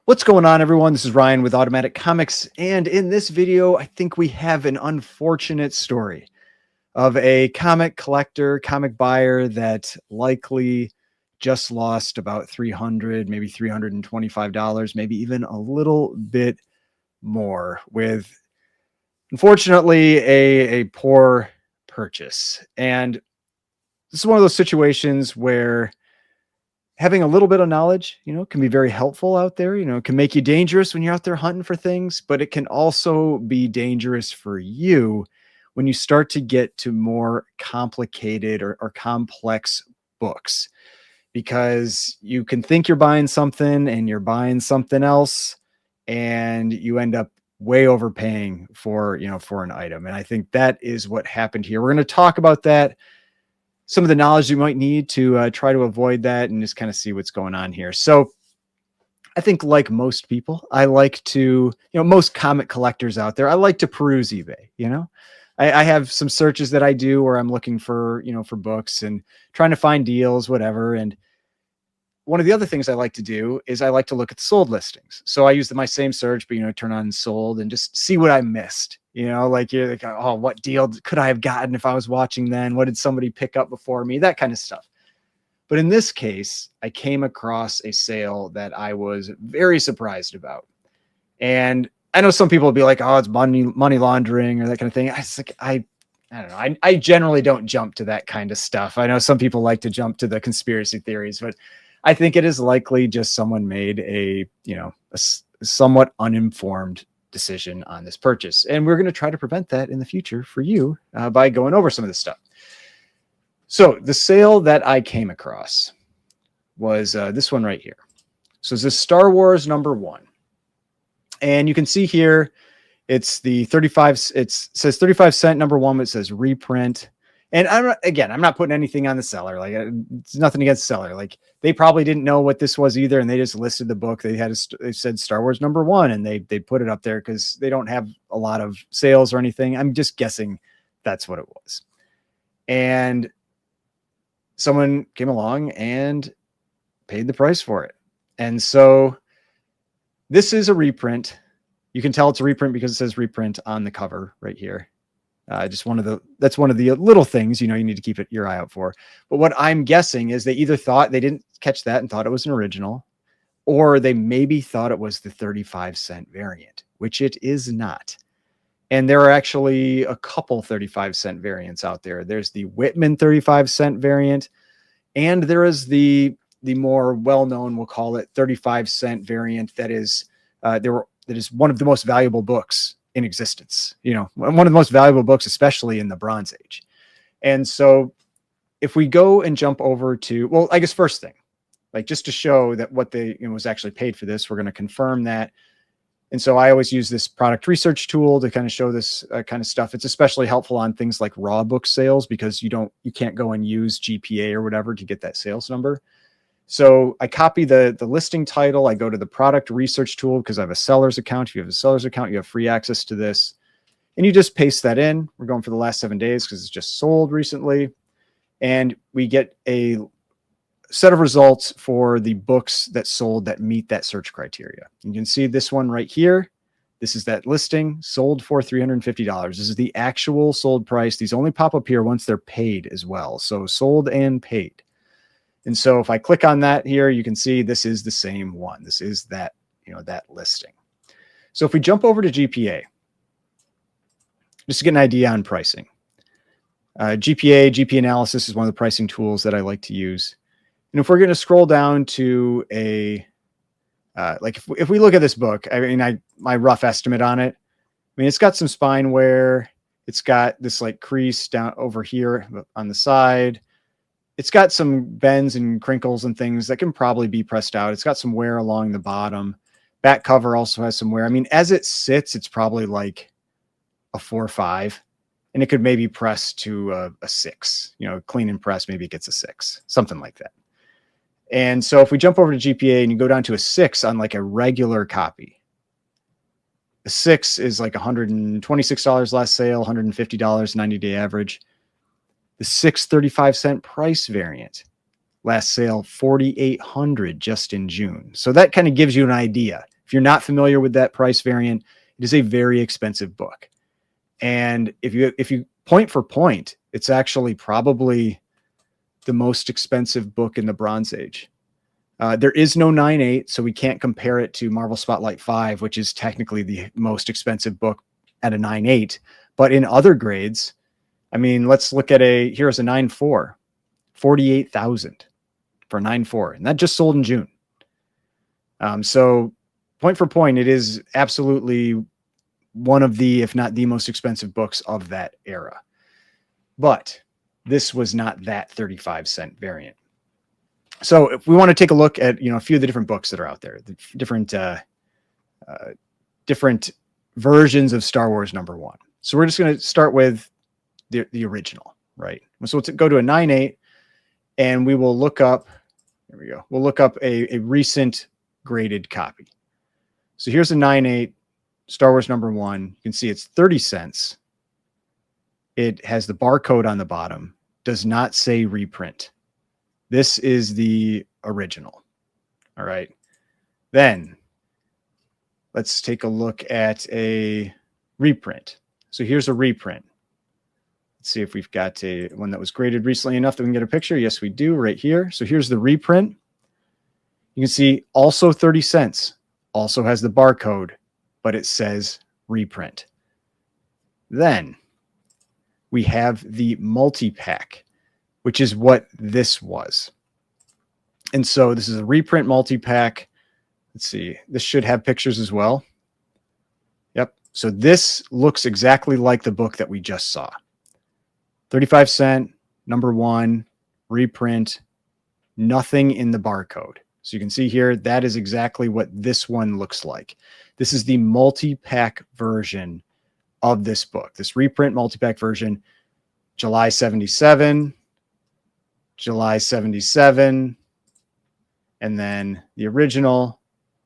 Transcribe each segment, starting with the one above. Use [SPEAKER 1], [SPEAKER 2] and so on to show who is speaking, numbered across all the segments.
[SPEAKER 1] What's going on, everyone? This is Ryan with Automatic Comics, and in this video, I think we have an unfortunate story of a comic collector, comic buyer that likely just lost about $300, maybe $325, maybe even a little bit more with, unfortunately, a poor purchase. And this is one of those situations where having a little bit of knowledge, can be very helpful out there. It can make you dangerous when you're out there hunting for things, but it can also be dangerous for you when you start to get to more complicated or complex books, because you can think you're buying something and you're buying something else, and you end up way overpaying for an item. And I think that is what happened here. We're going to talk about that, some of the knowledge you might need to try to avoid that, and just kind of see what's going on here. So I think, like most people, I like to, most comic collectors out there, I like to peruse eBay. I have some searches that I do where I'm looking for, for books and trying to find deals, whatever. And one of the other things I like to do is I like to look at the sold listings. So I use my same search, but, turn on sold and just see what I missed. Like you're like, oh, what deal could I have gotten if I was watching then? What did somebody pick up before me? That kind of stuff. But in this case, I came across a sale that I was very surprised about. And I know some people will be like, oh, it's money laundering or that kind of thing. I don't know. I generally don't jump to that kind of stuff. I know some people like to jump to the conspiracy theories, but I think it is likely just someone made a somewhat uninformed decision on this purchase. And we're going to try to prevent that in the future for you by going over some of this stuff. So the sale that I came across was this one right here. So it's this Star Wars #1. And you can see here, it's the 35, it says 35-cent #1, but it says reprint. And I'm not putting anything on the seller. Like, it's nothing against the seller. Like, they probably didn't know what this was either, and they just listed the book. They said Star Wars #1, and they put it up there because they don't have a lot of sales or anything. I'm just guessing that's what it was. And someone came along and paid the price for it. And so this is a reprint. You can tell it's a reprint because it says reprint on the cover right here. That's one of the little things, you need to keep your eye out for. But what I'm guessing is they either thought, they didn't catch that and thought it was an original, or they maybe thought it was the 35-cent variant, which it is not. And there are actually a couple 35-cent variants out there. There's the Whitman 35-cent variant, and there is the more well-known, we'll call it 35-cent variant that is that is one of the most valuable books in existence, one of the most valuable books, especially in the Bronze Age. And so if we go and jump over to, well, I guess first thing, like, just to show that what they was actually paid for this, we're going to confirm that. And so I always use this product research tool to kind of show this kind of stuff. It's especially helpful on things like raw book sales, because you can't go and use GPA or whatever to get that sales number. So I copy the listing title. I go to the product research tool because I have a seller's account. If you have a seller's account, you have free access to this. And you just paste that in. We're going for the last 7 days because it's just sold recently. And we get a set of results for the books that sold that meet that search criteria. You can see this one right here. This is that listing, sold for $350. This is the actual sold price. These only pop up here once they're paid as well. So sold and paid. And so if I click on that here, you can see this is the same one. This is that, that listing. So if we jump over to GPA, just to get an idea on pricing, GP analysis is one of the pricing tools that I like to use. And if we're going to scroll down to like if we look at this book, my rough estimate on it, it's got some spine wear. It's got this like crease down over here on the side. It's got some bends and crinkles and things that can probably be pressed out. It's got some wear along the bottom. Back cover also has some wear. As it sits, it's probably like a 4 or 5, and it could maybe press to a 6. Clean and press, maybe it gets a 6, something like that. And so if we jump over to GPA and you go down to a 6 on like a regular copy, a 6 is like $126 last sale, $150 90-day average. The 6.35-cent price variant, last sale $4,800 just in June. So that kind of gives you an idea. If you're not familiar with that price variant, it is a very expensive book. And if you point for point, it's actually probably the most expensive book in the Bronze Age. There is no 9.8, so we can't compare it to Marvel Spotlight 5, which is technically the most expensive book at a 9.8. But in other grades, I mean, let's look at here's a 9.4, 48,000 for 9.4, and that just sold in June. So point for point, it is absolutely one of the, if not the most expensive books of that era. But this was not that 35-cent variant. So if we want to take a look at, a few of the different books that are out there, the different versions of Star Wars #1. So we're just going to start with the original, right? So let's go to a 9.8 and we will look up, there we go. We'll look up a recent graded copy. So here's a 9.8 Star Wars #1. You can see it's 30 cents. It has the barcode on the bottom, does not say reprint. This is the original. All right. Then let's take a look at a reprint. So here's a reprint. Let's see if we've got one that was graded recently enough that we can get a picture. Yes, we do right here. So here's the reprint. You can see also 30 cents. Also has the barcode, but it says reprint. Then we have the multi-pack, which is what this was. And so this is a reprint multi-pack. Let's see. This should have pictures as well. Yep. So this looks exactly like the book that we just saw. 35 cent, #1, reprint, nothing in the barcode. So you can see here, that is exactly what this one looks like. This is the multi-pack version of this book. This reprint multi-pack version, July 77, July 77, and then the original,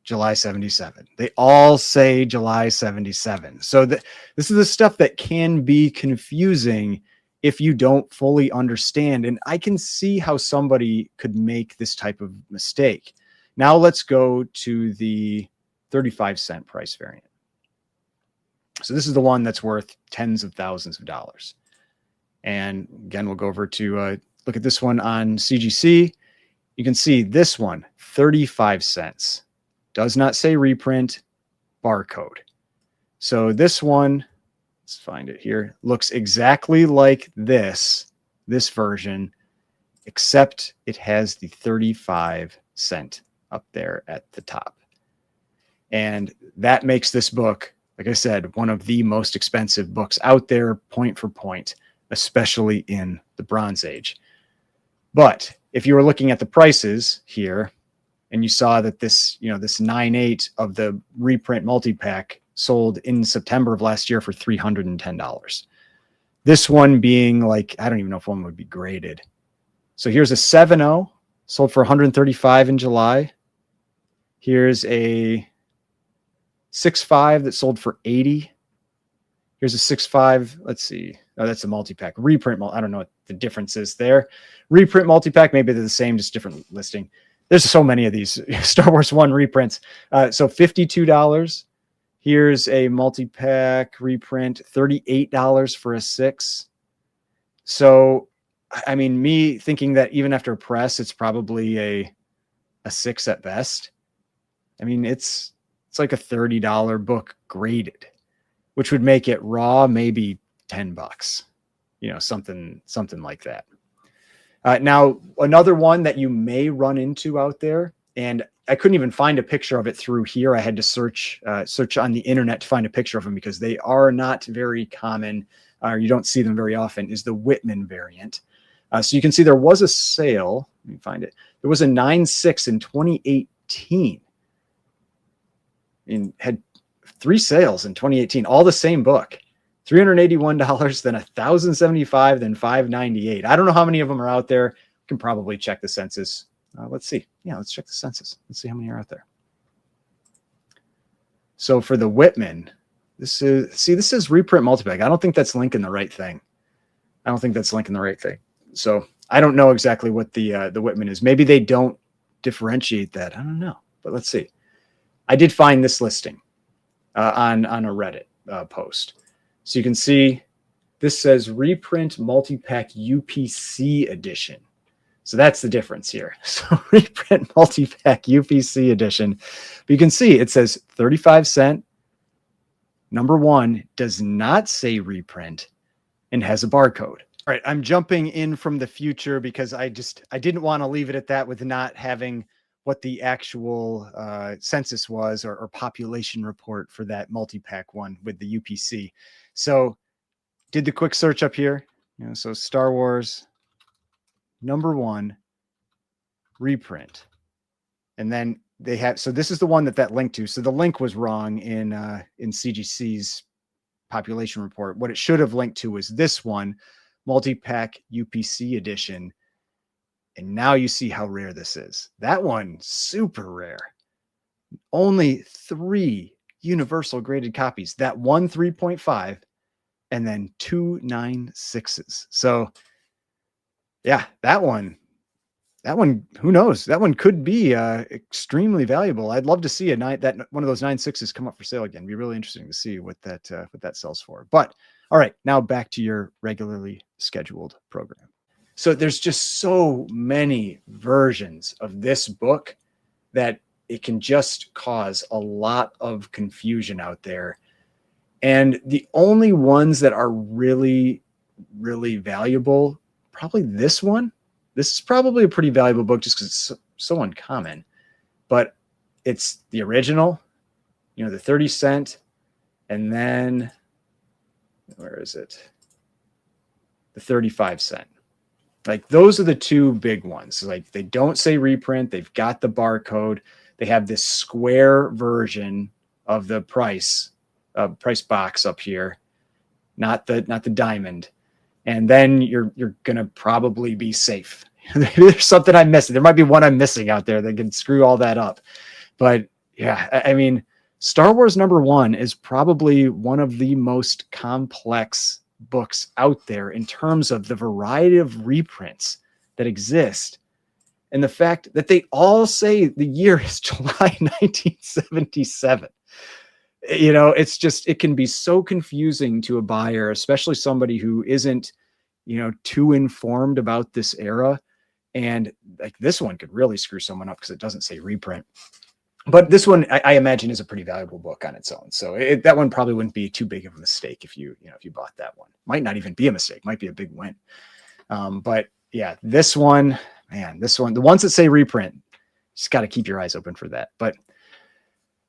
[SPEAKER 1] July 77. They all say July 77. So this is the stuff that can be confusing if you don't fully understand. And I can see how somebody could make this type of mistake. Now let's go to the 35-cent price variant. So this is the one that's worth tens of thousands of dollars. And again, we'll go over to look at this one on CGC. You can see this one, 35 cents. Does not say reprint, barcode. So this one, let's find it here, looks exactly like this version, except it has the 35-cent up there at the top. And that makes this book, like I said, one of the most expensive books out there, point for point, especially in the Bronze Age. But if you were looking at the prices here and you saw that this 9.8 of the reprint multi-pack sold in September of last year for $310. This one being like, I don't even know if one would be graded. So here's a 7.0 sold for $135 in July. Here's a 6.5 that sold for $80. Here's a 6.5. Let's see. Oh, that's a multi-pack. Reprint. I don't know what the difference is there. Reprint multi-pack. Maybe they're the same, just different listing. There's so many of these Star Wars 1 reprints. So $52. Here's a multi-pack reprint. $38 for a 6. So, I mean, me thinking that even after a press, it's probably a 6 at best. I mean, it's like a $30 book graded, which would make it raw maybe $10, something like that. Now, another one that you may run into out there, and I couldn't even find a picture of it through here. I had to search on the internet to find a picture of them because they are not very common, or you don't see them very often, is the Whitman variant. So you can see there was a sale. Let me find it. There was a 9.6 in 2018. And had 3 sales in 2018, all the same book. $381, then $1,075, then $598. I don't know how many of them are out there. You can probably check the census. Let's see. Yeah, let's check the census. Let's see how many are out there. So for the Whitman, this is reprint multipack. I don't think that's linking the right thing. So I don't know exactly what the Whitman is. Maybe they don't differentiate that. I don't know, but let's see. I did find this listing on a Reddit post. So you can see this says reprint multi-pack UPC edition. So that's the difference here. So reprint multi-pack UPC edition. But you can see it says 35¢. Number 1 does not say reprint and has a barcode. All right, I'm jumping in from the future because I didn't want to leave it at that with not having what the actual census was or population report for that multi-pack one with the UPC. So did the quick search up here. So Star Wars number 1 reprint. And then they have, so this is the one that linked to. So the link was wrong in CGC's population report. What it should have linked to was this one, multi-pack UPC edition. And now you see how rare this is. That one, super rare. Only 3 universal graded copies. That one 3.5 and then 2 9.6s. So yeah, that one, who knows? That one could be extremely valuable. I'd love to see one of those 9.6s come up for sale again. It'd be really interesting to see what that sells for. But all right, now back to your regularly scheduled program. So there's just so many versions of this book that it can just cause a lot of confusion out there. And the only ones that are really, really valuable, probably this one. This is probably a pretty valuable book just because it's so uncommon. But it's the original, the 30¢, and then, where is it? The 35¢. Like those are the 2 big ones. Like they don't say reprint. They've got the barcode. They have this square version of the price box up here, not the diamond. And then you're gonna probably be safe. There's something I'm missing. There might be one I'm missing out there that can screw all that up. But yeah, I mean, Star Wars number 1 is probably one of the most complex books out there in terms of the variety of reprints that exist. And the fact that they all say the year is July 1977. It can be so confusing to a buyer, especially somebody who isn't, too informed about this era. And like this one could really screw someone up because it doesn't say reprint. But this one, I imagine, is a pretty valuable book on its own. So that one probably wouldn't be too big of a mistake if you bought that one. Might not even be a mistake. Might be a big win. But yeah, this one, the ones that say reprint, just got to keep your eyes open for that. But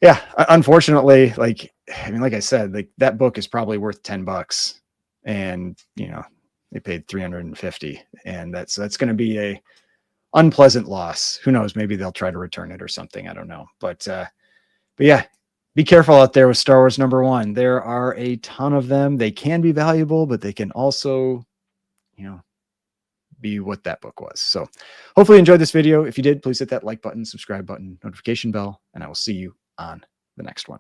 [SPEAKER 1] yeah, unfortunately, like I said, like that book is probably worth $10, and they paid $350, and that's going to be a unpleasant loss. Who knows? Maybe they'll try to return it or something. I don't know. But yeah, be careful out there with Star Wars number 1. There are a ton of them. They can be valuable, but they can also, be what that book was. So hopefully you enjoyed this video. If you did, please hit that like button, subscribe button, notification bell, and I will see you on the next one.